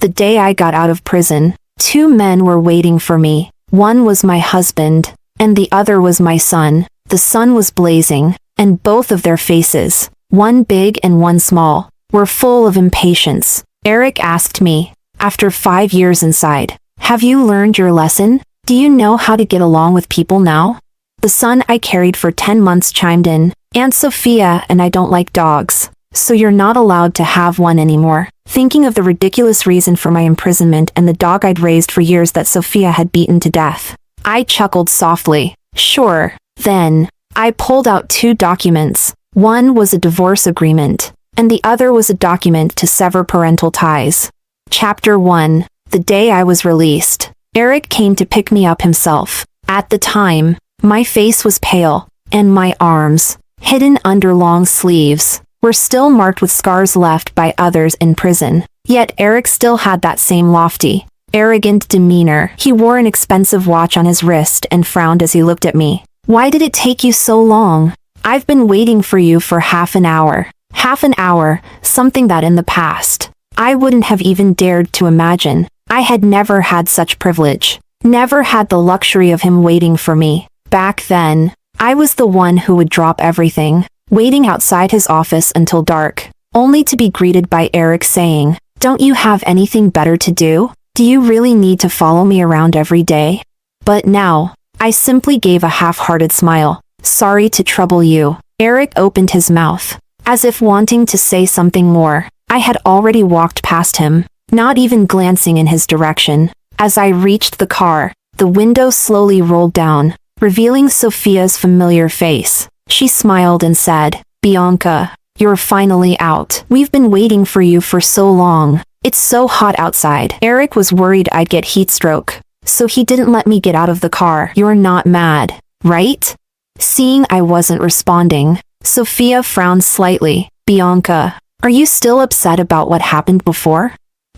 the day I got out of prison, two men were waiting for me. One was my husband, and the other was my son. The sun was blazing, and both of their faces, one big and one small, were full of impatience. Eric asked me, after 5 years inside, "Have you learned your lesson? Do you know how to get along with people now?" The son I carried for 10 months chimed in, "Aunt Sophia and I don't like dogs, so you're not allowed to have one anymore," thinking of the ridiculous reason for my imprisonment and the dog I'd raised for years that Sophia had beaten to death. I chuckled softly. Sure. Then, I pulled out 2 documents. One was a divorce agreement, and the other was a document to sever parental ties. Chapter 1. The day I was released. Eric came to pick me up himself. At the time, my face was pale, and my arms, hidden under long sleeves, were still marked with scars left by others in prison. Yet Eric still had that same lofty, arrogant demeanor. He wore an expensive watch on his wrist and frowned as he looked at me. "Why did it take you so long? I've been waiting for you for half an hour." Half an hour, something that in the past, I wouldn't have even dared to imagine. I had never had such privilege. Never had the luxury of him waiting for me. Back then, I was the one who would drop everything, waiting outside his office until dark, only to be greeted by Eric saying, "Don't you have anything better to do? Do you really need to follow me around every day?" But now, I simply gave a half-hearted smile. "Sorry to trouble you." Eric opened his mouth, as if wanting to say something more. I had already walked past him, not even glancing in his direction. As I reached the car, the window slowly rolled down, revealing Sophia's familiar face. She smiled and said, "Bianca, you're finally out. We've been waiting for you for so long. It's so hot outside." Eric was worried I'd get heat stroke, so he didn't let me get out of the car. "You're not mad, right?" Seeing I wasn't responding, Sophia frowned slightly. "Bianca, are you still upset about what happened before?"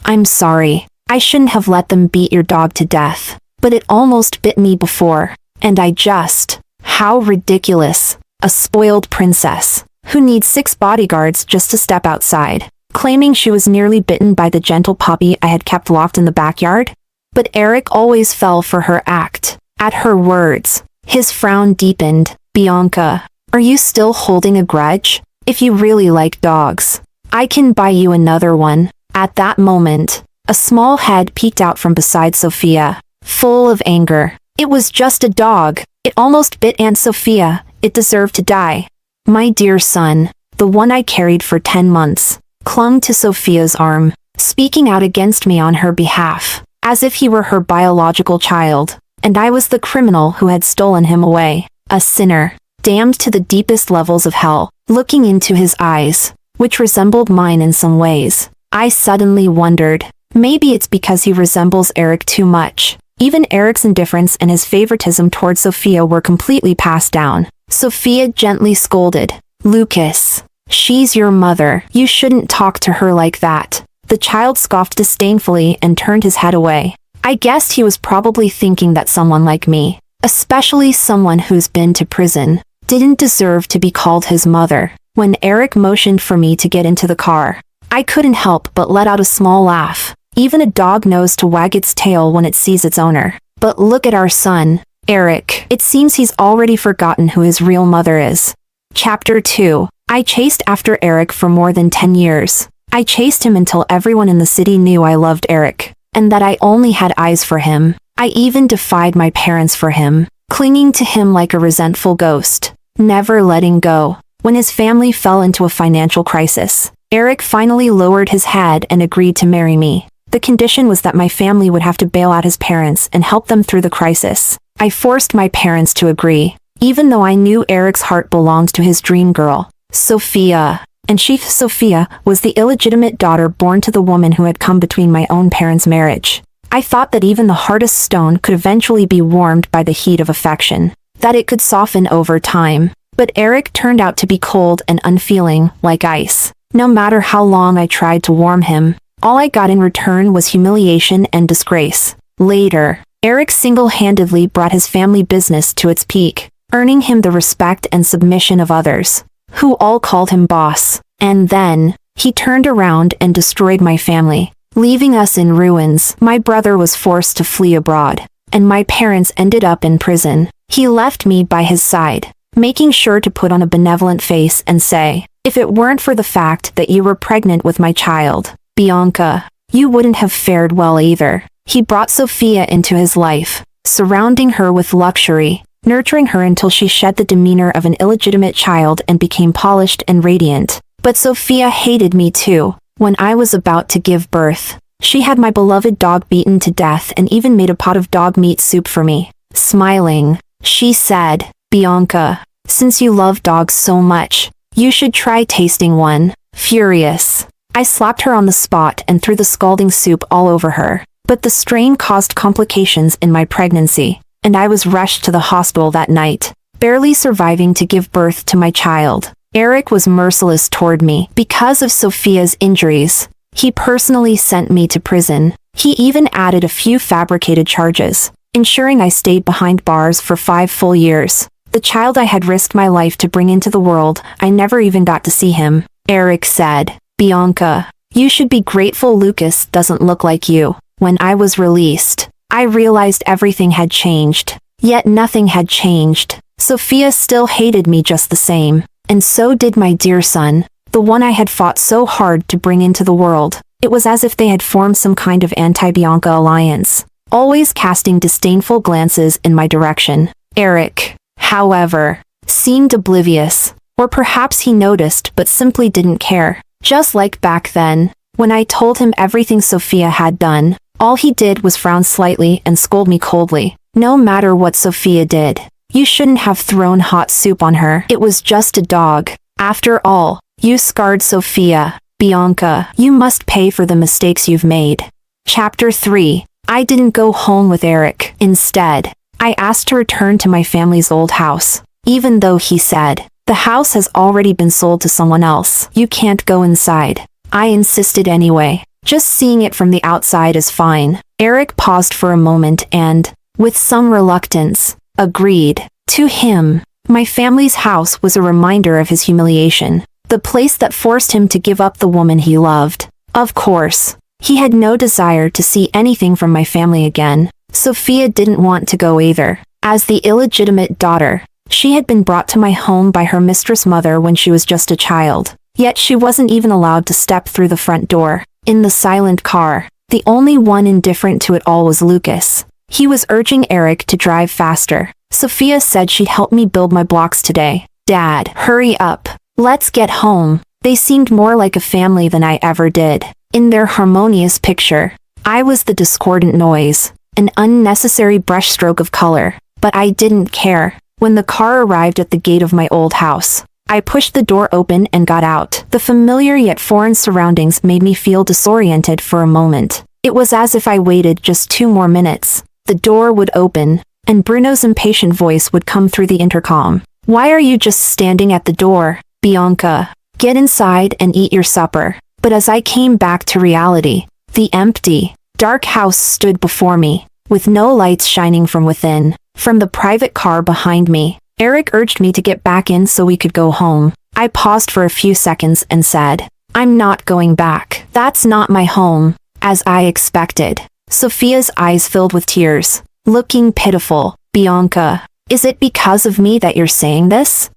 "I'm sorry. I shouldn't have let them beat your dog to death, but it almost bit me before, and I just... How ridiculous. A spoiled princess, who needs 6 bodyguards just to step outside, claiming she was nearly bitten by the gentle puppy I had kept locked in the backyard." But Eric always fell for her act. At her words, his frown deepened. "Bianca, are you still holding a grudge? If you really like dogs, I can buy you another one." At that moment, a small head peeked out from beside Sophia, full of anger. "It was just a dog. It almost bit Aunt Sophia. It deserved to die." My dear son, the one I carried for 10 months, clung to Sophia's arm, speaking out against me on her behalf, as if he were her biological child, and I was the criminal who had stolen him away. A sinner, damned to the deepest levels of hell. Looking into his eyes, which resembled mine in some ways, I suddenly wondered, maybe it's because he resembles Eric too much. Even Eric's indifference and his favoritism toward Sophia were completely passed down. Sophia gently scolded, "Lucas, she's your mother. You shouldn't talk to her like that." The child scoffed disdainfully and turned his head away. I guessed he was probably thinking that someone like me, especially someone who's been to prison, didn't deserve to be called his mother. When Eric motioned for me to get into the car, I couldn't help but let out a small laugh. Even a dog knows to wag its tail when it sees its owner. But look at our son, Eric. It seems he's already forgotten who his real mother is. Chapter 2. I chased after Eric for more than 10 years. I chased him until everyone in the city knew I loved Eric, and that I only had eyes for him. I even defied my parents for him, clinging to him like a resentful ghost, never letting go. When his family fell into a financial crisis, Eric finally lowered his head and agreed to marry me. The condition was that my family would have to bail out his parents and help them through the crisis. I forced my parents to agree, even though I knew Eric's heart belonged to his dream girl, Sophia. And Sophia was the illegitimate daughter born to the woman who had come between my own parents' marriage. I thought that even the hardest stone could eventually be warmed by the heat of affection, that it could soften over time. But Eric turned out to be cold and unfeeling, like ice. No matter how long I tried to warm him, all I got in return was humiliation and disgrace. Later, Eric single-handedly brought his family business to its peak, earning him the respect and submission of others, who all called him boss. And then, he turned around and destroyed my family. leaving us in ruins. My brother was forced to flee abroad, and my parents ended up in prison. He left me by his side, making sure to put on a benevolent face and say, "If it weren't for the fact that you were pregnant with my child, Bianca, you wouldn't have fared well either." He brought Sophia into his life, surrounding her with luxury, nurturing her until she shed the demeanor of an illegitimate child and became polished and radiant. But Sophia hated me too. When I was about to give birth, she had my beloved dog beaten to death and even made a pot of dog meat soup for me. Smiling, she said, "Bianca, since you love dogs so much, you should try tasting one." Furious, I slapped her on the spot and threw the scalding soup all over her. But the strain caused complications in my pregnancy, and I was rushed to the hospital that night, barely surviving to give birth to my child. Eric was merciless toward me because of Sophia's injuries. He personally sent me to prison. He even added a few fabricated charges, ensuring I stayed behind bars for 5 full years. The child I had risked my life to bring into the world, I never even got to see him. Eric said, "Bianca, you should be grateful Lucas doesn't look like you." When I was released, I realized everything had changed. Yet nothing had changed. Sophia still hated me just the same. And so did my dear son, the one I had fought so hard to bring into the world. It was as if they had formed some kind of anti-Bianca alliance, always casting disdainful glances in my direction. Eric, however, seemed oblivious. Or perhaps he noticed but simply didn't care. Just like back then, when I told him everything Sophia had done, all he did was frown slightly and scold me coldly. "No matter what Sophia did, you shouldn't have thrown hot soup on her. It was just a dog. After all, you scarred Sophia. Bianca, you must pay for the mistakes you've made." Chapter 3. I didn't go home with Eric. Instead, I asked to return to my family's old house, even though he said, "The house has already been sold to someone else. You can't go inside." I insisted anyway. Just seeing it from the outside is fine. Eric paused for a moment and, with some reluctance, agreed. To him, my family's house was a reminder of his humiliation, the place that forced him to give up the woman he loved. Of course, he had no desire to see anything from my family again. Sophia didn't want to go either. As the illegitimate daughter, she had been brought to my home by her mistress mother when she was just a child. Yet she wasn't even allowed to step through the front door. In the silent car, the only one indifferent to it all was Lucas. He was urging Eric to drive faster. Sophia said she'd help me build my blocks today. "Dad, hurry up. Let's get home." They seemed more like a family than I ever did. In their harmonious picture, I was the discordant noise, an unnecessary brushstroke of color. But I didn't care. When the car arrived at the gate of my old house, I pushed the door open and got out. The familiar yet foreign surroundings made me feel disoriented for a moment. It was as if I waited just 2 more minutes. The door would open, and Bruno's impatient voice would come through the intercom. "Why are you just standing at the door, Bianca? Get inside and eat your supper." But as I came back to reality, the empty, dark house stood before me, with no lights shining from within. From the private car behind me, Eric urged me to get back in so we could go home. I paused for a few seconds and said, "I'm not going back. That's not my home." As I expected, Sophia's eyes filled with tears, looking pitiful. "Bianca, is it because of me that you're saying this?"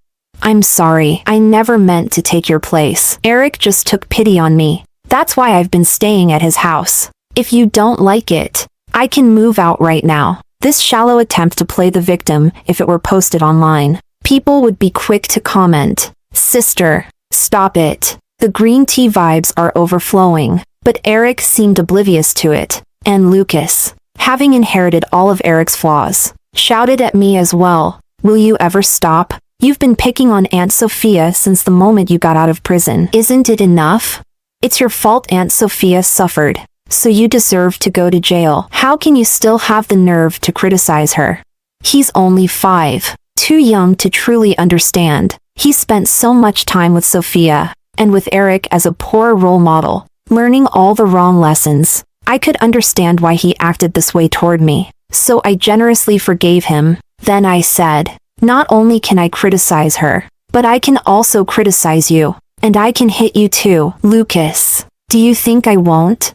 "I'm sorry. I never meant to take your place." Eric just took pity on me. "That's why I've been staying at his house. If you don't like it, I can move out right now." This shallow attempt to play the victim, if it were posted online, people would be quick to comment, "Sister, stop it. The green tea vibes are overflowing." But Eric seemed oblivious to it. And Lucas, having inherited all of Eric's flaws, shouted at me as well, "Will you ever stop? You've been picking on Aunt Sophia since the moment you got out of prison. Isn't it enough? It's your fault Aunt Sophia suffered, so you deserve to go to jail. How can you still have the nerve to criticize her? He's only 5, too young to truly understand. He spent so much time with Sophia, and with Eric as a poor role model, learning all the wrong lessons. I could understand why he acted this way toward me, so I generously forgave him. Then I said, "Not only can I criticize her, but I can also criticize you, and I can hit you too." "Lucas, do you think I won't?"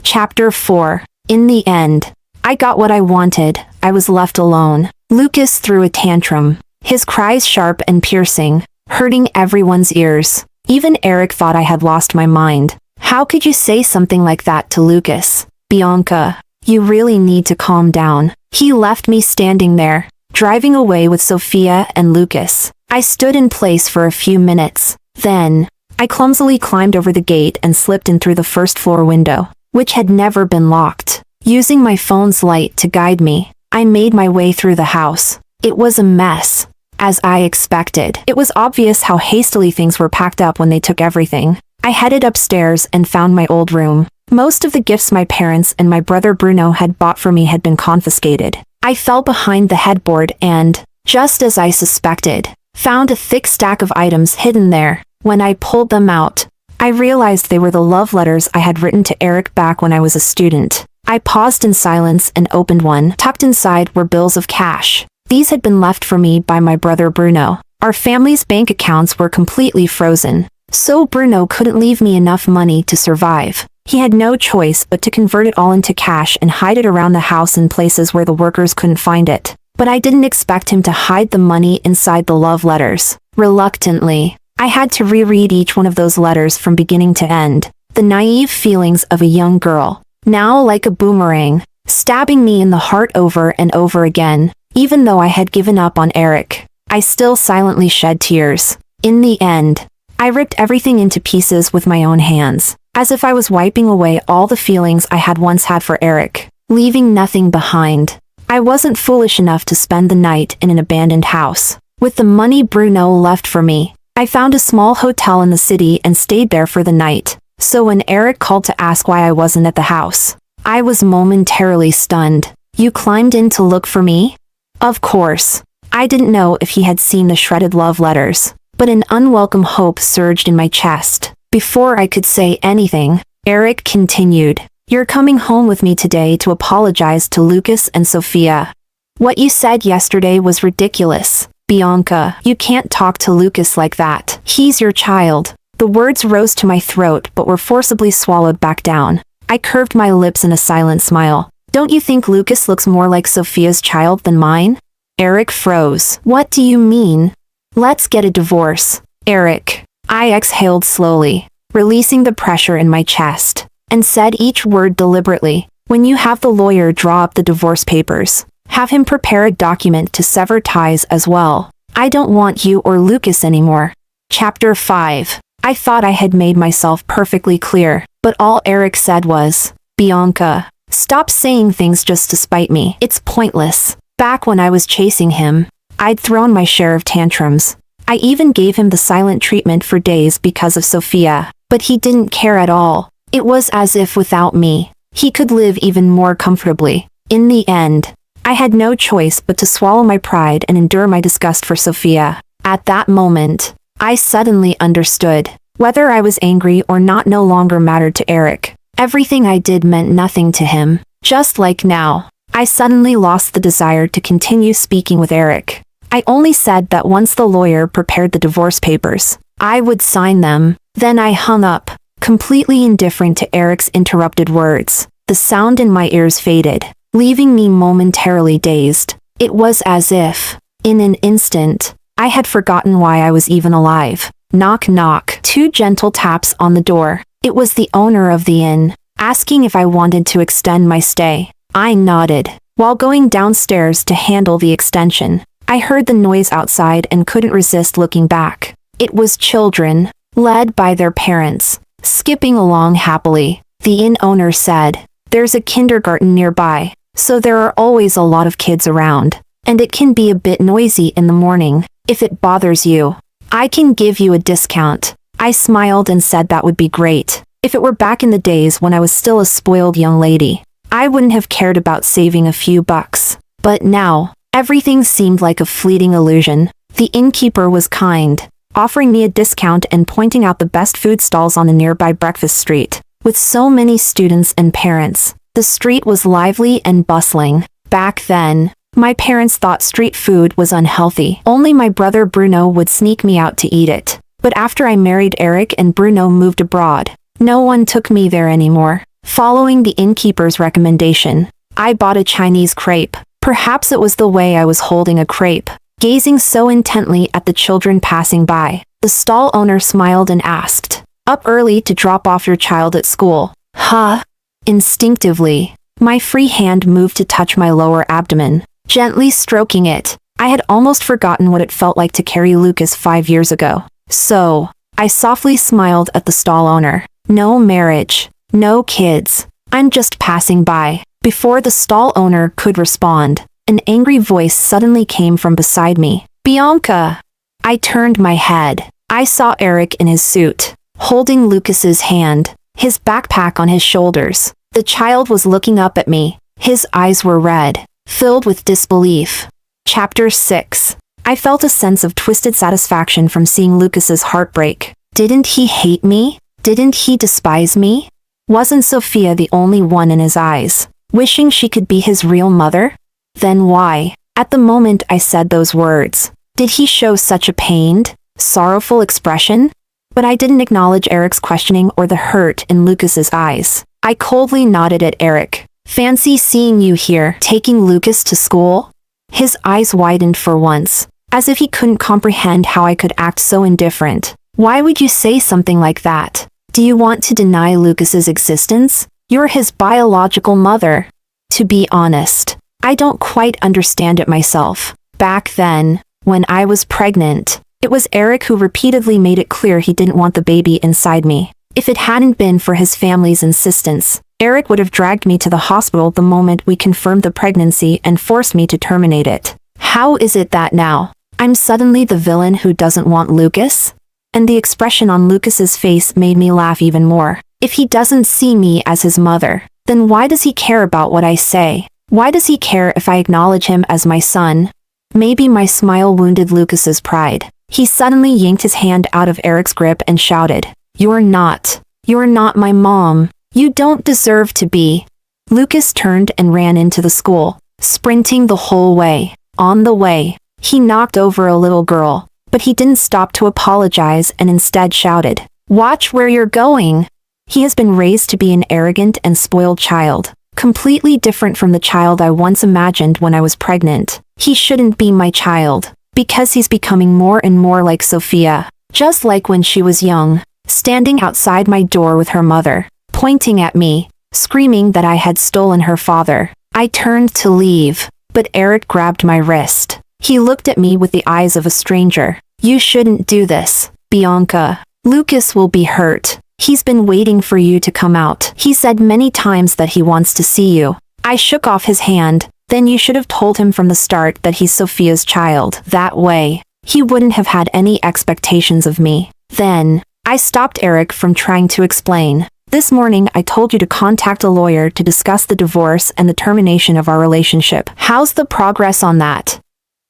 Chapter 4. In the end, I got what I wanted. I was left alone. Lucas threw a tantrum, his cries sharp and piercing, hurting everyone's ears. Even Eric thought I had lost my mind. How could you say something like that to Lucas? Bianca, you really need to calm down. He left me standing there, driving away with Sophia and Lucas. I stood in place for a few minutes. Then, I clumsily climbed over the gate and slipped in through the first floor window, which had never been locked. Using my phone's light to guide me, I made my way through the house. It was a mess, as I expected. It was obvious how hastily things were packed up when they took everything. I headed upstairs and found my old room. Most of the gifts my parents and my brother Bruno had bought for me had been confiscated. I fell behind the headboard and, just as I suspected, found a thick stack of items hidden there. When I pulled them out, I realized they were the love letters I had written to Eric back when I was a student. I paused in silence and opened one. Tucked inside were bills of cash. These had been left for me by my brother Bruno. Our family's bank accounts were completely frozen, so Bruno couldn't leave me enough money to survive. He had no choice but to convert it all into cash and hide it around the house in places where the workers couldn't find it. But I didn't expect him to hide the money inside the love letters. Reluctantly, I had to reread each one of those letters from beginning to end. The naive feelings of a young girl, now like a boomerang, stabbing me in the heart over and over again. Even though I had given up on Eric, I still silently shed tears. In the end, I ripped everything into pieces with my own hands, as if I was wiping away all the feelings I had once had for Eric, leaving nothing behind. I wasn't foolish enough to spend the night in an abandoned house. With the money Bruno left for me, I found a small hotel in the city and stayed there for the night. So when Eric called to ask why I wasn't at the house, I was momentarily stunned. You climbed in to look for me? Of course. I didn't know if he had seen the shredded love letters, but an unwelcome hope surged in my chest. Before I could say anything, Eric continued, "You're coming home with me today to apologize to Lucas and Sophia. What you said yesterday was ridiculous. Bianca, you can't talk to Lucas like that. He's your child." The words rose to my throat but were forcibly swallowed back down. I curved my lips in a silent smile. "Don't you think Lucas looks more like Sophia's child than mine?" Eric froze. "What do you mean? Let's get a divorce." Eric. I exhaled slowly, releasing the pressure in my chest, and said each word deliberately. "When you have the lawyer draw up the divorce papers, have him prepare a document to sever ties as well. I don't want you or Lucas anymore." Chapter 5. I thought I had made myself perfectly clear, but all Eric said was, "Bianca, stop saying things just to spite me. It's pointless." Back when I was chasing him, I'd thrown my share of tantrums. I even gave him the silent treatment for days because of Sophia, but he didn't care at all. It was as if without me, he could live even more comfortably. In the end, I had no choice but to swallow my pride and endure my disgust for Sophia. At that moment, I suddenly understood. Whether I was angry or not no longer mattered to Eric. Everything I did meant nothing to him. Just like now, I suddenly lost the desire to continue speaking with Eric. I only said that once the lawyer prepared the divorce papers, I would sign them. Then I hung up, completely indifferent to Eric's interrupted words. The sound in my ears faded, leaving me momentarily dazed. It was as if, in an instant, I had forgotten why I was even alive. Knock knock. 2 gentle taps on the door. It was the owner of the inn, asking if I wanted to extend my stay. I nodded. While going downstairs to handle the extension, I heard the noise outside and couldn't resist looking back. It was children, led by their parents, skipping along happily. The inn owner said, "There's a kindergarten nearby, so there are always a lot of kids around, and it can be a bit noisy in the morning. If it bothers you, I can give you a discount." I smiled and said that would be great. If it were back in the days when I was still a spoiled young lady, I wouldn't have cared about saving a few bucks. But now, everything seemed like a fleeting illusion. The innkeeper was kind, offering me a discount and pointing out the best food stalls on a nearby breakfast street. With so many students and parents, the street was lively and bustling. Back then, my parents thought street food was unhealthy. Only my brother Bruno would sneak me out to eat it. But after I married Eric and Bruno moved abroad, no one took me there anymore. Following the innkeeper's recommendation, I bought a Chinese crepe. Perhaps it was the way I was holding a crepe, gazing so intently at the children passing by. The stall owner smiled and asked, "Up early to drop off your child at school?" Huh? Instinctively, my free hand moved to touch my lower abdomen, gently stroking it. I had almost forgotten what it felt like to carry Lucas 5 years ago. So, I softly smiled at the stall owner. "No marriage, no kids. I'm just passing by." Before the stall owner could respond, an angry voice suddenly came from beside me. "Bianca!" I turned my head. I saw Eric in his suit, holding Lucas's hand, his backpack on his shoulders. The child was looking up at me. His eyes were red, filled with disbelief. Chapter 6. I felt a sense of twisted satisfaction from seeing Lucas's heartbreak. Didn't he hate me? Didn't he despise me? Wasn't Sophia the only one in his eyes, wishing she could be his real mother? Then why, at the moment I said those words, did he show such a pained, sorrowful expression? But I didn't acknowledge Eric's questioning or the hurt in Lucas's eyes. I coldly nodded at Eric. "Fancy seeing you here, taking Lucas to school?" His eyes widened for once, as if he couldn't comprehend how I could act so indifferent. "Why would you say something like that? Do you want to deny Lucas's existence? You're his biological mother." To be honest, I don't quite understand it myself. Back then, when I was pregnant, it was Eric who repeatedly made it clear he didn't want the baby inside me. If it hadn't been for his family's insistence, Eric would have dragged me to the hospital the moment we confirmed the pregnancy and forced me to terminate it. How is it that now I'm suddenly the villain who doesn't want Lucas? And the expression on Lucas's face made me laugh even more. If he doesn't see me as his mother, then why does he care about what I say? Why does he care if I acknowledge him as my son? Maybe my smile wounded Lucas's pride. He suddenly yanked his hand out of Eric's grip and shouted, You're not my mom. You don't deserve to be." Lucas turned and ran into the school, sprinting the whole way. On the way, he knocked over a little girl, but he didn't stop to apologize and instead shouted, "Watch where you're going." He has been raised to be an arrogant and spoiled child, completely different from the child I once imagined when I was pregnant. He shouldn't be my child, because he's becoming more and more like Sophia, just like when she was young, standing outside my door with her mother, pointing at me, screaming that I had stolen her father. I turned to leave, but Eric grabbed my wrist. He looked at me with the eyes of a stranger. "You shouldn't do this, Bianca. Lucas will be hurt. He's been waiting for you to come out. He said many times that he wants to see you." I shook off his hand. "Then you should have told him from the start that he's Sophia's child. That way, he wouldn't have had any expectations of me." Then, I stopped Eric from trying to explain. "This morning I told you to contact a lawyer to discuss the divorce and the termination of our relationship. How's the progress on that?"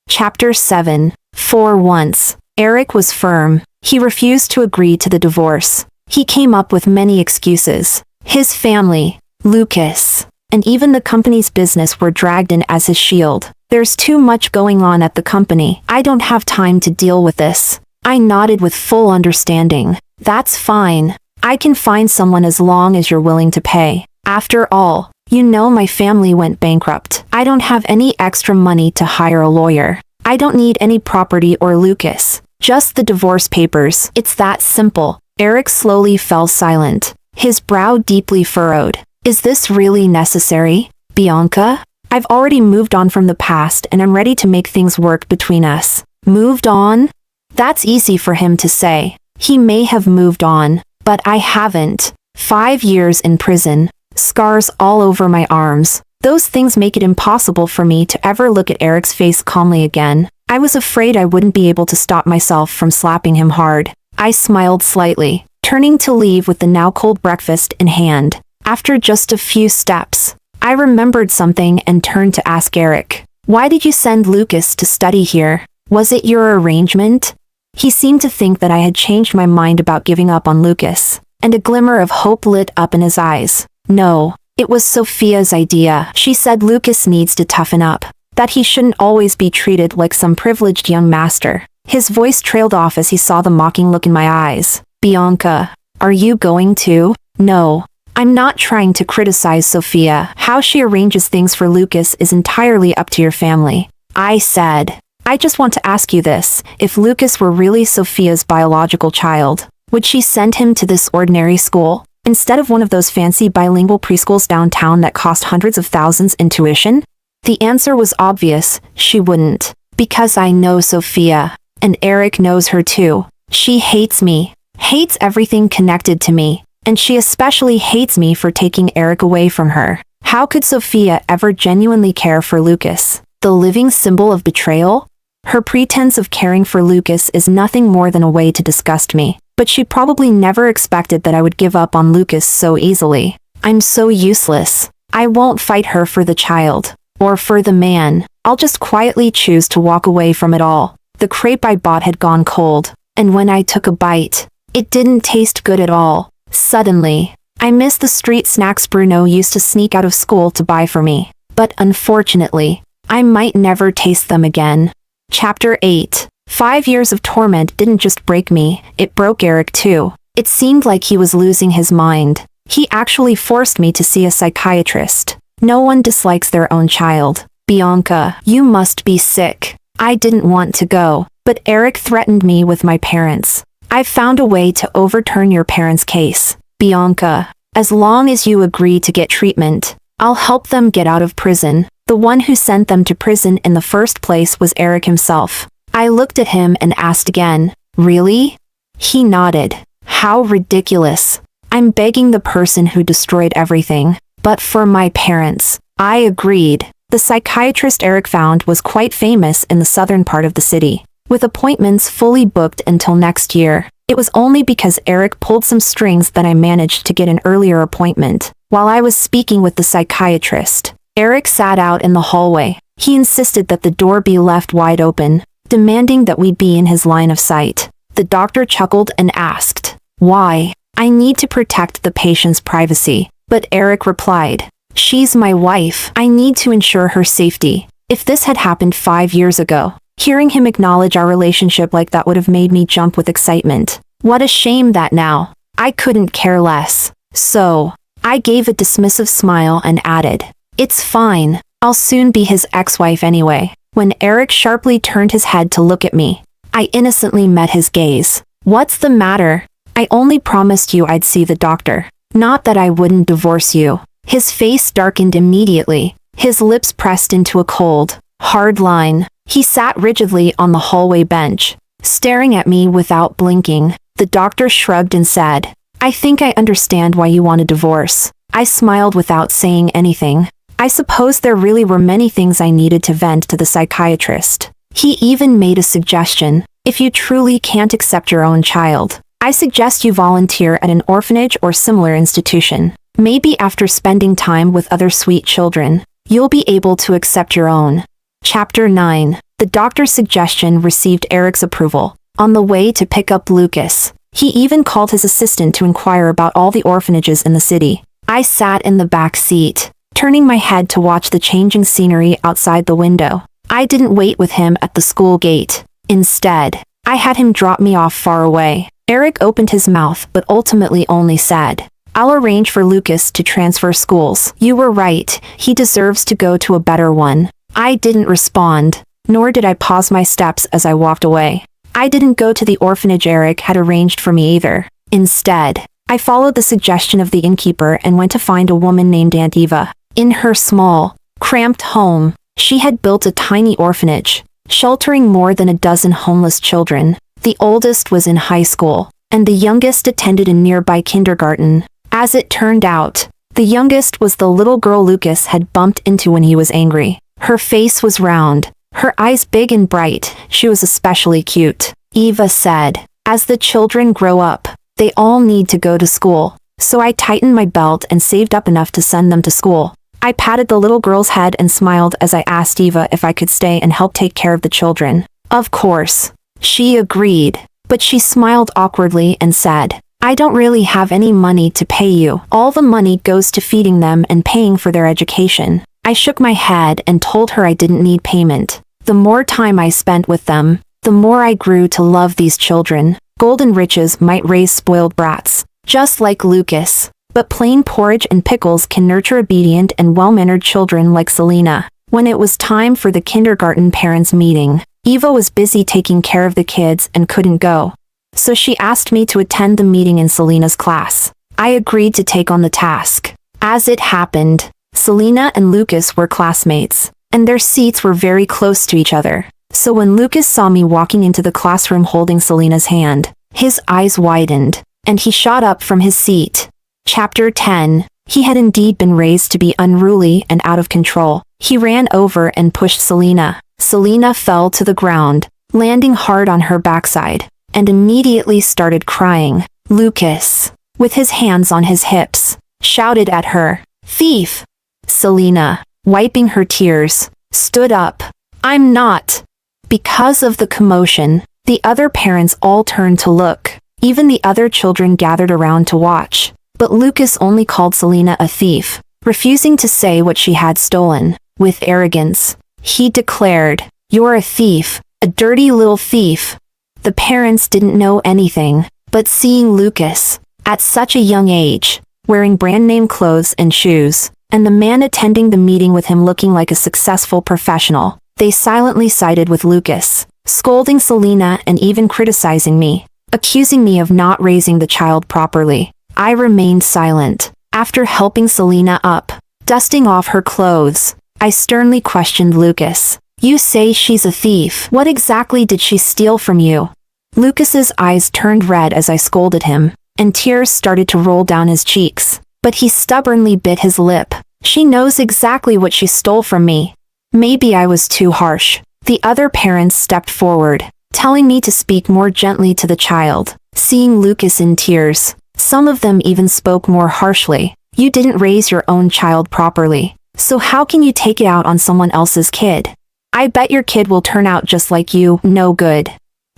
Chapter 7. For once, Eric was firm. He refused to agree to the divorce. He came up with many excuses. His family, Lucas, and even the company's business were dragged in as his shield. "There's too much going on at the company. I don't have time to deal with this." I nodded with full understanding. "That's fine. I can find someone as long as you're willing to pay. After all, you know my family went bankrupt. I don't have any extra money to hire a lawyer. I don't need any property or Lucas. Just the divorce papers. It's that simple." Eric slowly fell silent, his brow deeply furrowed. "Is this really necessary, Bianca? I've already moved on from the past and I'm ready to make things work between us." Moved on? That's easy for him to say. He may have moved on, but I haven't. 5 years in prison, scars all over my arms. Those things make it impossible for me to ever look at Eric's face calmly again. I was afraid I wouldn't be able to stop myself from slapping him hard. I smiled slightly, turning to leave with the now cold breakfast in hand. After just a few steps, I remembered something and turned to ask Eric, "Why did you send Lucas to study here? Was it your arrangement?" He seemed to think that I had changed my mind about giving up on Lucas, and a glimmer of hope lit up in his eyes. "No, it was Sophia's idea. She said Lucas needs to toughen up, that he shouldn't always be treated like some privileged young master." His voice trailed off as he saw the mocking look in my eyes. "Bianca, are you going to?" "No, I'm not trying to criticize Sophia. How she arranges things for Lucas is entirely up to your family. I said. I just want to ask you this. If Lucas were really Sophia's biological child, would she send him to this ordinary school, instead of one of those fancy bilingual preschools downtown that cost hundreds of thousands in tuition? The answer was obvious. She wouldn't. Because I know Sophia. And Eric knows her too. She hates me. Hates everything connected to me. And she especially hates me for taking Eric away from her. How could Sophia ever genuinely care for Lucas? The living symbol of betrayal? Her pretense of caring for Lucas is nothing more than a way to disgust me. But she probably never expected that I would give up on Lucas so easily. I'm so useless. I won't fight her for the child. Or for the man. I'll just quietly choose to walk away from it all. The crepe I bought had gone cold. And when I took a bite, it didn't taste good at all. Suddenly, I missed the street snacks Bruno used to sneak out of school to buy for me. But unfortunately, I might never taste them again. Chapter 8. 5 years of torment didn't just break me, it broke Eric too. It seemed like he was losing his mind. He actually forced me to see a psychiatrist. No one dislikes their own child. Bianca, you must be sick. I didn't want to go, but Eric threatened me with my parents. I've found a way to overturn your parents' case. Bianca, as long as you agree to get treatment, I'll help them get out of prison. The one who sent them to prison in the first place was Eric himself. I looked at him and asked again, really? He nodded. How ridiculous. I'm begging the person who destroyed everything. But for my parents. I agreed. The psychiatrist Eric found was quite famous in the southern part of the city, with appointments fully booked until next year. It was only because Eric pulled some strings that I managed to get an earlier appointment. While I was speaking with the psychiatrist, Eric sat out in the hallway. He insisted that the door be left wide open, demanding that we be in his line of sight. The doctor chuckled and asked, "Why?" "I need to protect the patient's privacy." But Eric replied, "She's my wife. I need to ensure her safety." If this had happened 5 years ago, hearing him acknowledge our relationship like that would have made me jump with excitement. What a shame that now, I couldn't care less. So, I gave a dismissive smile and added, "It's fine. I'll soon be his ex-wife anyway." When Eric sharply turned his head to look at me, I innocently met his gaze. "What's the matter? I only promised you I'd see the doctor. Not that I wouldn't divorce you." His face darkened immediately. His lips pressed into a cold, hard line. He sat rigidly on the hallway bench, staring at me without blinking. The doctor shrugged and said, "I think I understand why you want a divorce." I smiled without saying anything. I suppose there really were many things I needed to vent to the psychiatrist. He even made a suggestion. "If you truly can't accept your own child, I suggest you volunteer at an orphanage or similar institution. Maybe after spending time with other sweet children, you'll be able to accept your own." Chapter 9. The doctor's suggestion received Eric's approval. On the way to pick up Lucas, he even called his assistant to inquire about all the orphanages in the city. I sat in the back seat, turning my head to watch the changing scenery outside the window. I didn't wait with him at the school gate. Instead, I had him drop me off far away. Eric opened his mouth but ultimately only said, "I'll arrange for Lucas to transfer schools. You were right, he deserves to go to a better one." I didn't respond, nor did I pause my steps as I walked away. I didn't go to the orphanage Eric had arranged for me either. Instead, I followed the suggestion of the innkeeper and went to find a woman named Aunt Eva. In her small, cramped home, she had built a tiny orphanage, sheltering more than a dozen homeless children. The oldest was in high school, and the youngest attended a nearby kindergarten. As it turned out, the youngest was the little girl Lucas had bumped into when he was angry. Her face was round, her eyes big and bright. She was especially cute. Eva said, "As the children grow up, they all need to go to school." So I tightened my belt and saved up enough to send them to school. I patted the little girl's head and smiled as I asked Eva if I could stay and help take care of the children. Of course. She agreed, but she smiled awkwardly and said, "I don't really have any money to pay you. All the money goes to feeding them and paying for their education." I shook my head and told her I didn't need payment. The more time I spent with them, the more I grew to love these children. Golden riches might raise spoiled brats, just like Lucas. But plain porridge and pickles can nurture obedient and well-mannered children like Selena. When it was time for the kindergarten parents' meeting, Eva was busy taking care of the kids and couldn't go. So she asked me to attend the meeting in Selena's class. I agreed to take on the task. As it happened, Selena and Lucas were classmates, and their seats were very close to each other. So when Lucas saw me walking into the classroom holding Selena's hand, his eyes widened, and he shot up from his seat. Chapter 10. He had indeed been raised to be unruly and out of control. He ran over and pushed Selena. Selena fell to the ground, landing hard on her backside, and immediately started crying. Lucas, with his hands on his hips, shouted at her, "Thief!" Selena, wiping her tears, stood up. "I'm not." Because of the commotion, the other parents all turned to look. Even the other children gathered around to watch. But Lucas only called Selena a thief, refusing to say what she had stolen. With arrogance, he declared, "You're a thief, a dirty little thief." The parents didn't know anything, but seeing Lucas, at such a young age, wearing brand-name clothes and shoes, and the man attending the meeting with him looking like a successful professional, they silently sided with Lucas, scolding Selena and even criticizing me, accusing me of not raising the child properly. I remained silent. After helping Selena up, dusting off her clothes, I sternly questioned Lucas. "You say she's a thief. What exactly did she steal from you?" Lucas's eyes turned red as I scolded him, and tears started to roll down his cheeks. But he stubbornly bit his lip. "She knows exactly what she stole from me." Maybe I was too harsh. The other parents stepped forward, telling me to speak more gently to the child. Seeing Lucas in tears, some of them even spoke more harshly. "You didn't raise your own child properly, so how can you take it out on someone else's kid? I bet your kid will turn out just like you, no good."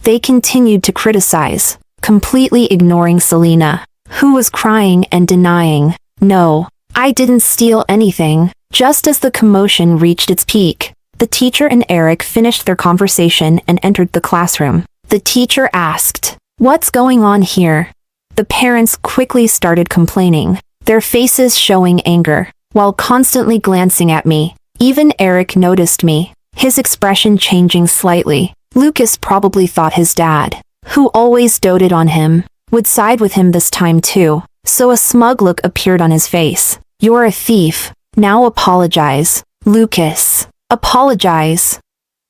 They continued to criticize, completely ignoring Selena, who was crying and denying, "No, I didn't steal anything." Just as the commotion reached its peak, the teacher and Eric finished their conversation and entered the classroom. The teacher asked, "What's going on here?" The parents quickly started complaining, their faces showing anger, while constantly glancing at me. Even Eric noticed me, his expression changing slightly. Lucas probably thought his dad, who always doted on him, would side with him this time too, so a smug look appeared on his face. "You're a thief. Now apologize." "Lucas, apologize."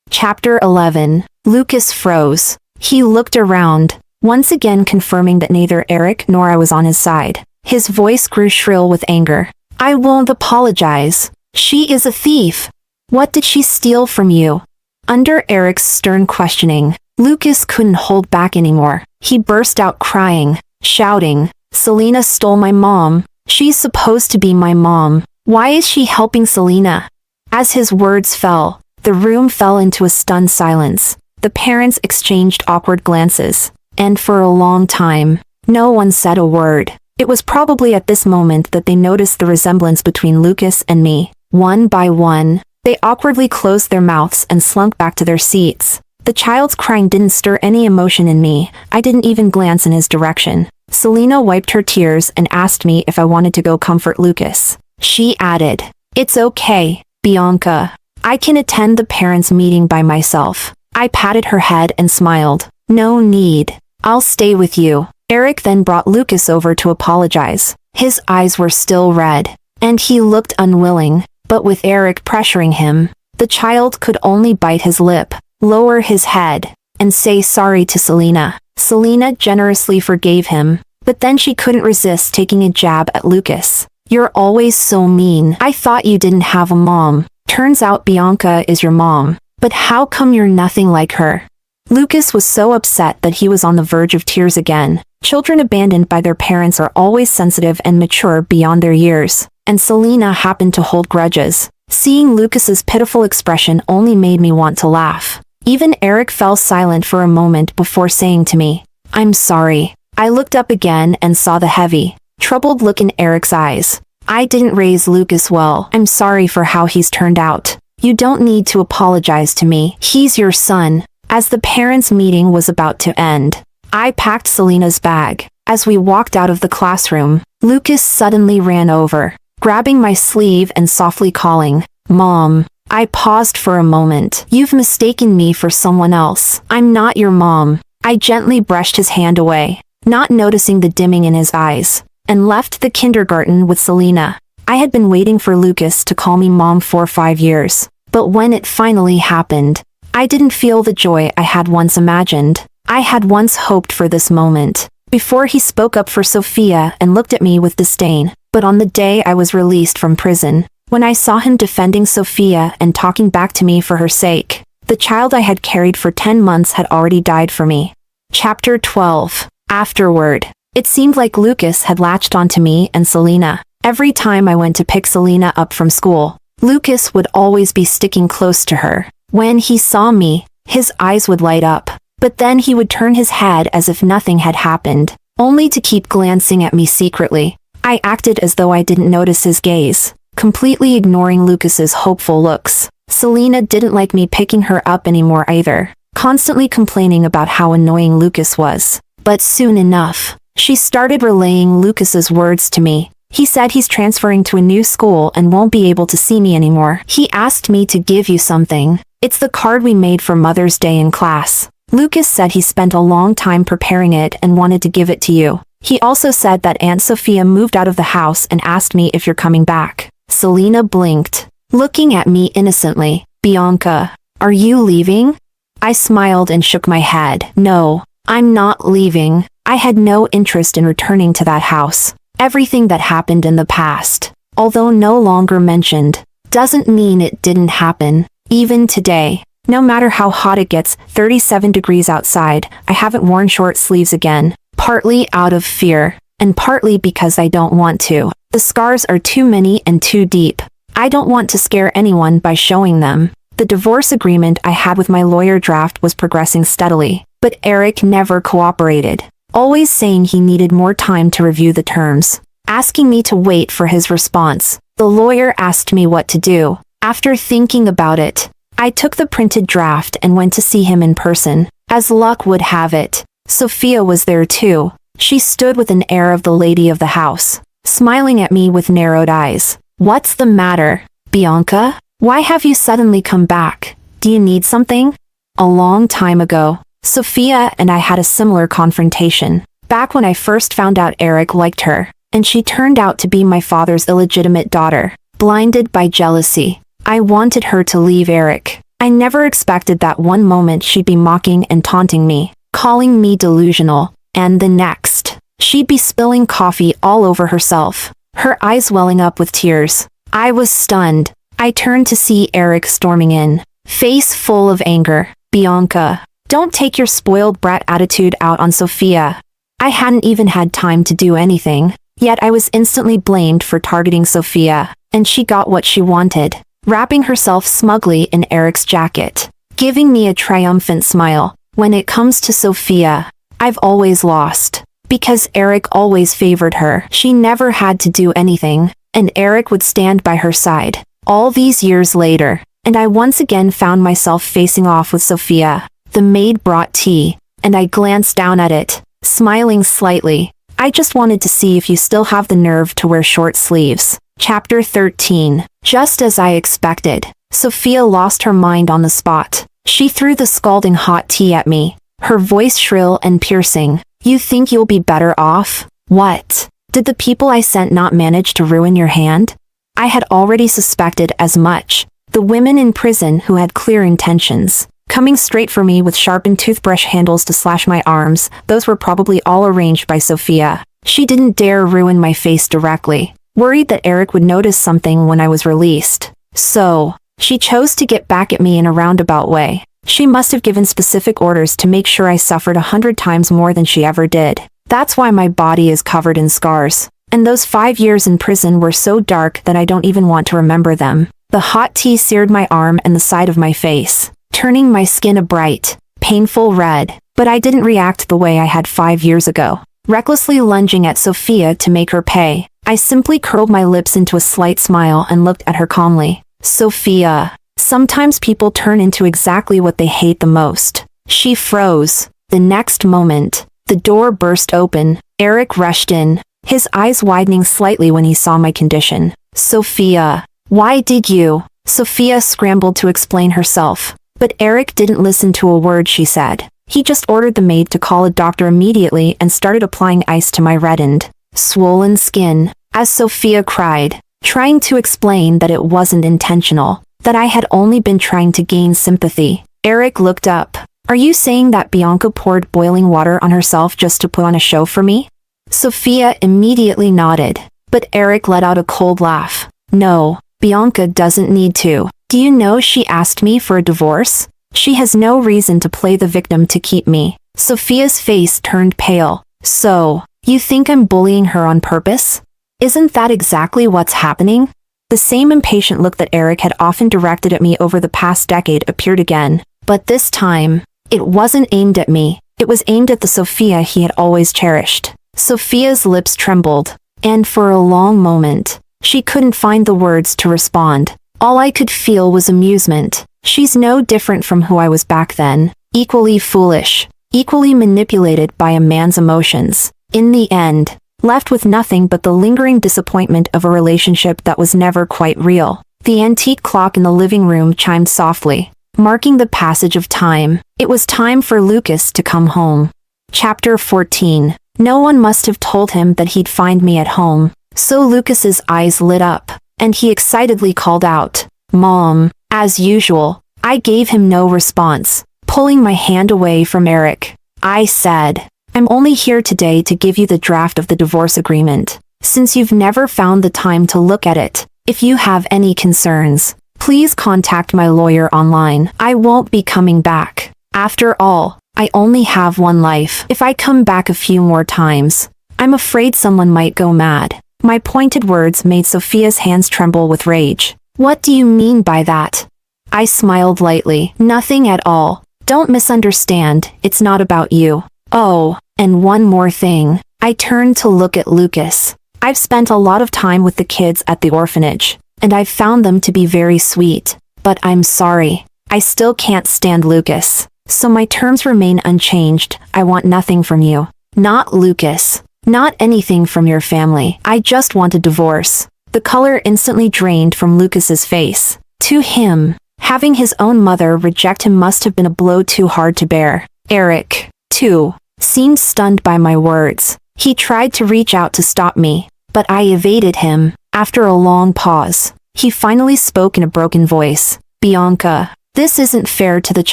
Chapter 11. Lucas froze. He looked around, once again confirming that neither Eric nor I was on his side. His voice grew shrill with anger. "I won't apologize. She is a thief. What did she steal from you?" Under Eric's stern questioning, Lucas couldn't hold back anymore. He burst out crying, shouting, "Selena stole my mom. She's supposed to be my mom. Why is she helping Selena?" As his words fell, the room fell into a stunned silence. The parents exchanged awkward glances, and for a long time, no one said a word. It was probably at this moment that they noticed the resemblance between Lucas and me. One by one, they awkwardly closed their mouths and slunk back to their seats. The child's crying didn't stir any emotion in me. I didn't even glance in his direction. Selena wiped her tears and asked me if I wanted to go comfort Lucas. She added, "It's okay, Bianca. I can attend the parents' meeting by myself." I patted her head and smiled. "No need. I'll stay with you." Eric then brought Lucas over to apologize. His eyes were still red, and he looked unwilling, but with Eric pressuring him, the child could only bite his lip, lower his head, and say sorry to Selena. Selena generously forgave him, but then she couldn't resist taking a jab at Lucas. "You're always so mean. I thought you didn't have a mom. Turns out Bianca is your mom. But how come you're nothing like her?" Lucas was so upset that he was on the verge of tears again. Children abandoned by their parents are always sensitive and mature beyond their years, and Selena happened to hold grudges. Seeing Lucas's pitiful expression only made me want to laugh. Even Eric fell silent for a moment before saying to me, "I'm sorry." I looked up again and saw the heavy, troubled look in Eric's eyes. "I didn't raise Lucas well. I'm sorry for how he's turned out. You don't need to apologize to me. He's your son." As the parents' meeting was about to end, I packed Selena's bag. As we walked out of the classroom, Lucas suddenly ran over, grabbing my sleeve and softly calling, "Mom." I paused for a moment. "You've mistaken me for someone else. I'm not your mom." I gently brushed his hand away, not noticing the dimming in his eyes, and left the kindergarten with Selena. I had been waiting for Lucas to call me mom for 5 years, but when it finally happened, I didn't feel the joy I had once imagined. I had once hoped for this moment, before he spoke up for Sophia and looked at me with disdain. But on the day I was released from prison, when I saw him defending Sophia and talking back to me for her sake, the child I had carried for 10 months had already died for me. Chapter 12. Afterward. It seemed like Lucas had latched onto me and Selena. Every time I went to pick Selena up from school, Lucas would always be sticking close to her. When he saw me, his eyes would light up, but then he would turn his head as if nothing had happened, only to keep glancing at me secretly. I acted as though I didn't notice his gaze, completely ignoring Lucas's hopeful looks. Selena didn't like me picking her up anymore either, constantly complaining about how annoying Lucas was. But soon enough, she started relaying Lucas's words to me. He said he's transferring to a new school and won't be able to see me anymore. He asked me to give you something. It's the card we made for Mother's Day in class. Lucas said he spent a long time preparing it and wanted to give it to you. He also said that Aunt Sophia moved out of the house and asked me if you're coming back. Selena blinked, looking at me innocently. "Bianca, are you leaving?" I smiled and shook my head. "No, I'm not leaving. I had no interest in returning to that house. Everything that happened in the past, although no longer mentioned, doesn't mean it didn't happen. Even today, no matter how hot it gets, 37 degrees outside, I haven't worn short sleeves again, partly out of fear, and partly because I don't want to. The scars are too many and too deep. I don't want to scare anyone by showing them." The divorce agreement I had with my lawyer draft was progressing steadily, but Eric never cooperated, always saying he needed more time to review the terms, asking me to wait for his response. The lawyer asked me what to do. After thinking about it, I took the printed draft and went to see him in person. As luck would have it, Sophia was there too. She stood with an air of the lady of the house, smiling at me with narrowed eyes. "What's the matter, Bianca? Why have you suddenly come back? Do you need something?" A long time ago, Sophia and I had a similar confrontation, back when I first found out Eric liked her, and she turned out to be my father's illegitimate daughter. Blinded by jealousy, I wanted her to leave Eric. I never expected that one moment she'd be mocking and taunting me, calling me delusional, and the next, she'd be spilling coffee all over herself, her eyes welling up with tears. I was stunned. I turned to see Eric storming in, face full of anger. "Bianca, don't take your spoiled brat attitude out on Sophia." I hadn't even had time to do anything, yet I was instantly blamed for targeting Sophia, and she got what she wanted, wrapping herself smugly in Eric's jacket, giving me a triumphant smile. When it comes to Sophia, I've always lost, because Eric always favored her. She never had to do anything, and Eric would stand by her side. All these years later, and I once again found myself facing off with Sophia. The maid brought tea, and I glanced down at it, smiling slightly. "I just wanted to see if you still have the nerve to wear short sleeves." Chapter 13. Just as I expected, Sophia lost her mind on the spot. She threw the scalding hot tea at me, her voice shrill and piercing. "You think you'll be better off? What? Did the people I sent not manage to ruin your hand?" I had already suspected as much. The women in prison who had clear intentions, coming straight for me with sharpened toothbrush handles to slash my arms, those were probably all arranged by Sophia. She didn't dare ruin my face directly, worried that Eric would notice something when I was released. So, she chose to get back at me in a roundabout way. She must have given specific orders to make sure I suffered 100 times more than she ever did. That's why my body is covered in scars. And those 5 years in prison were so dark that I don't even want to remember them. The hot tea seared my arm and the side of my face, turning my skin a bright, painful red. But I didn't react the way I had 5 years ago, recklessly lunging at Sophia to make her pay. I simply curled my lips into a slight smile and looked at her calmly. "Sophia, sometimes people turn into exactly what they hate the most." She froze. The next moment, The door burst open. Eric rushed in, his eyes widening slightly when he saw my condition. Sophia, why did you? Sophia scrambled to explain herself, but Eric didn't listen to a word she said. He just ordered the maid to call a doctor immediately and started applying ice to my reddened, swollen skin, as Sophia cried, trying to explain that it wasn't intentional, that I had only been trying to gain sympathy. Eric looked up. Are you saying that Bianca poured boiling water on herself just to put on a show for me? Sophia immediately nodded, but Eric let out a cold laugh. No, Bianca doesn't need to. Do you know she asked me for a divorce? She has no reason to play the victim to keep me. Sophia's face turned pale. So, you think I'm bullying her on purpose? Isn't that exactly what's happening? The same impatient look that Eric had often directed at me over the past decade appeared again, but this time, it wasn't aimed at me. It was aimed at the Sophia he had always cherished. Sophia's lips trembled, and for a long moment, she couldn't find the words to respond. All I could feel was amusement. She's no different from who I was back then, equally foolish, equally manipulated by a man's emotions. In the end, left with nothing but the lingering disappointment of a relationship that was never quite real. The antique clock in the living room chimed softly, marking the passage of time. It was time for Lucas to come home. Chapter 14. No one must have told him that he'd find me at home, so Lucas's eyes lit up, and he excitedly called out, "Mom." As usual, I gave him no response, pulling my hand away from Eric. I said, I'm only here today to give you the draft of the divorce agreement. Since you've never found the time to look at it, if you have any concerns, please contact my lawyer online. I won't be coming back. After all, I only have one life. If I come back a few more times, I'm afraid someone might go mad. My pointed words made Sophia's hands tremble with rage. What do you mean by that? I smiled lightly. Nothing at all. Don't misunderstand, it's not about you. Oh, and one more thing. I turned to look at Lucas. I've spent a lot of time with the kids at the orphanage, and I've found them to be very sweet. But I'm sorry. I still can't stand Lucas. So my terms remain unchanged. I want nothing from you. Not Lucas. Not anything from your family. I just want a divorce. The color instantly drained from Lucas's face. To him, having his own mother reject him must have been a blow too hard to bear. Eric, too, seemed stunned by my words. He tried to reach out to stop me, but I evaded him. After a long pause, he finally spoke in a broken voice. Bianca, this isn't fair to the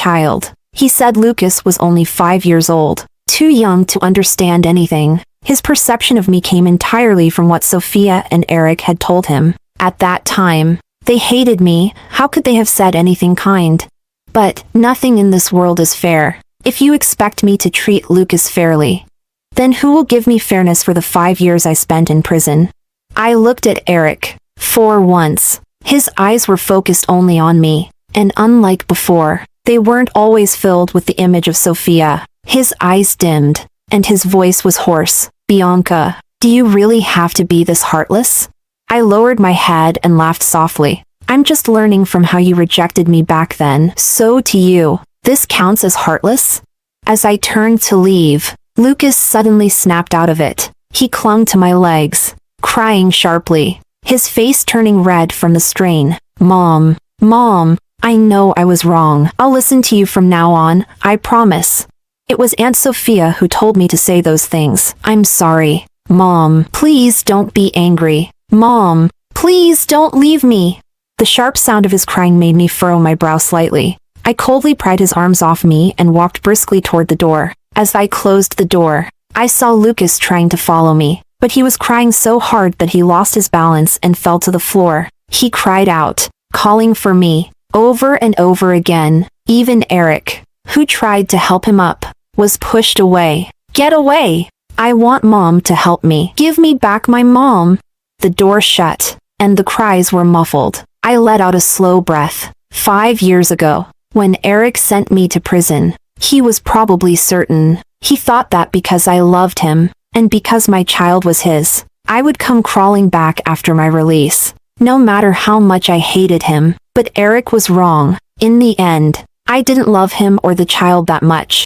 child. He said Lucas was only 5 years old, too young to understand anything. His perception of me came entirely from what Sophia and Eric had told him. At that time, they hated me. How could they have said anything kind? But nothing in this world is fair. If you expect me to treat Lucas fairly, then who will give me fairness for the 5 years I spent in prison? I looked at Eric. For once, his eyes were focused only on me, and unlike before, they weren't always filled with the image of Sophia. His eyes dimmed, and his voice was hoarse. Bianca, do you really have to be this heartless? I lowered my head and laughed softly. I'm just learning from how you rejected me back then. So to you, this counts as heartless? As I turned to leave, Lucas suddenly snapped out of it. He clung to my legs, crying sharply, his face turning red from the strain. Mom, I know I was wrong. I'll listen to you from now on, I promise. It was Aunt Sophia who told me to say those things. I'm sorry. Mom, please don't be angry. Mom, please don't leave me. The sharp sound of his crying made me furrow my brow slightly. I coldly pried his arms off me and walked briskly toward the door. As I closed the door, I saw Lucas trying to follow me, but he was crying so hard that he lost his balance and fell to the floor. He cried out, calling for me, over and over again. Even Eric, who tried to help him up, was pushed away. Get away! I want Mom to help me. Give me back my mom! The door shut, and the cries were muffled. I let out a slow breath. 5 years ago, when Eric sent me to prison, he was probably certain. He thought that because I loved him, and because my child was his, I would come crawling back after my release. No matter how much I hated him, but Eric was wrong. In the end, I didn't love him or the child that much.